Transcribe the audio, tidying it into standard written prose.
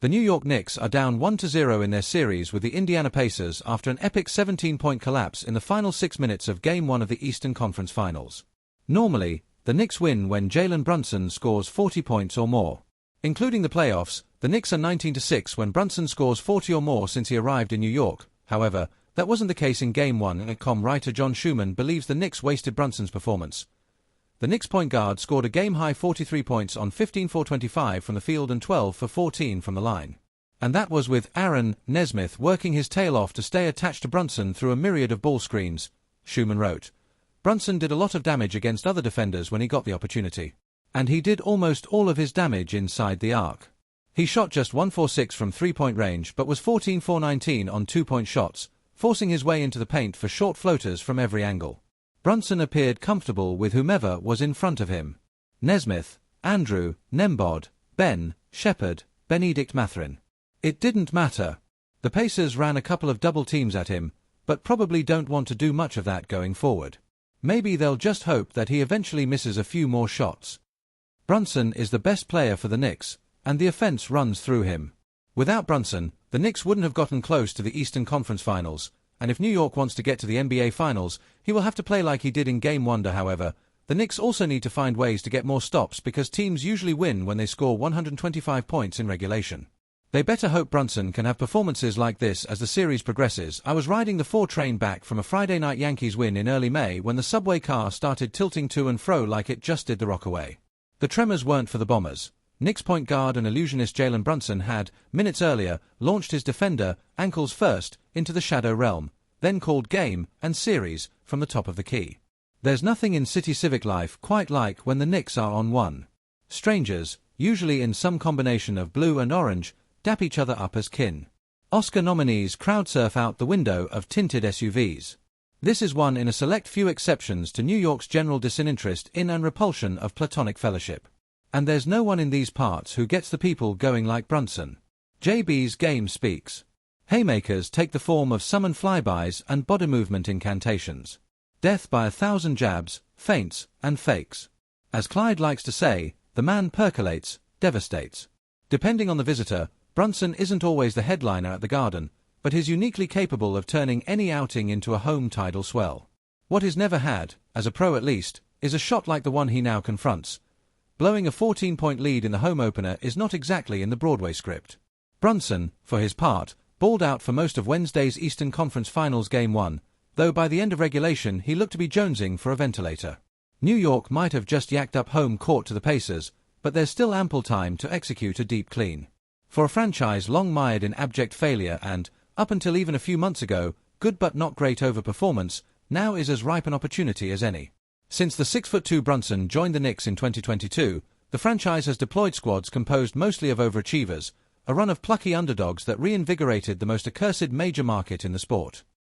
The New York Knicks are down 1-0 in their series with the Indiana Pacers after an epic 17-point collapse in the final 6 minutes of Game 1 of the Eastern Conference Finals. Normally, the Knicks win when Jalen Brunson scores 40 points or more. Including the playoffs, the Knicks are 19-6 when Brunson scores 40 or more since he arrived in New York. However, that wasn't the case in Game 1, and .com writer John Schumann believes the Knicks wasted Brunson's performance. The Knicks point guard scored a game-high 43 points on 15 for 25 from the field and 12 for 14 from the line. And that was with Aaron Nesmith working his tail off to stay attached to Brunson through a myriad of ball screens, Schumann wrote. Brunson did a lot of damage against other defenders when he got the opportunity. And he did almost all of his damage inside the arc. He shot just 1 for 6 from three-point range but was 14 for 19 on two-point shots, forcing his way into the paint for short floaters from every angle. Brunson appeared comfortable with whomever was in front of him. Nesmith, Andrew, Nembod, Ben, Shepard, Benedict Mathurin. It didn't matter. The Pacers ran a couple of double teams at him, but probably don't want to do much of that going forward. Maybe they'll just hope that he eventually misses a few more shots. Brunson is the best player for the Knicks, and the offense runs through him. Without Brunson, the Knicks wouldn't have gotten close to the Eastern Conference Finals, and if New York wants to get to the NBA Finals, he will have to play like he did in Game 1. However, the Knicks also need to find ways to get more stops because teams usually win when they score 125 points in regulation. They better hope Brunson can have performances like this as the series progresses. I was riding the 4 train back from a Friday night Yankees win in early May when the subway car started tilting to and fro like it just did the Rockaway. The tremors weren't for the Bombers. Knicks point guard and illusionist Jalen Brunson had, minutes earlier, launched his defender, ankles first, into the shadow realm, then called game and series from the top of the key. There's nothing in city civic life quite like when the Knicks are on one. Strangers, usually in some combination of blue and orange, dap each other up as kin. Oscar nominees crowd-surf out the window of tinted SUVs. This is one in a select few exceptions to New York's general disinterest in and repulsion of platonic fellowship. And there's no one in these parts who gets the people going like Brunson. JB's game speaks. Haymakers take the form of summon flybys and body movement incantations. Death by 1,000 jabs, feints, and fakes. As Clyde likes to say, the man percolates, devastates. Depending on the visitor, Brunson isn't always the headliner at the Garden, but is uniquely capable of turning any outing into a home tidal swell. What he's never had, as a pro at least, is a shot like the one he now confronts. Blowing a 14-point lead in the home opener is not exactly in the Broadway script. Brunson, for his part, balled out for most of Wednesday's Eastern Conference Finals Game 1, though by the end of regulation he looked to be jonesing for a ventilator. New York might have just yacked up home court to the Pacers, but there's still ample time to execute a deep clean. For a franchise long mired in abject failure and, up until even a few months ago, good but not great overperformance, now is as ripe an opportunity as any. Since the 6'2" Brunson joined the Knicks in 2022, the franchise has deployed squads composed mostly of overachievers, a run of plucky underdogs that reinvigorated the most accursed major market in the sport.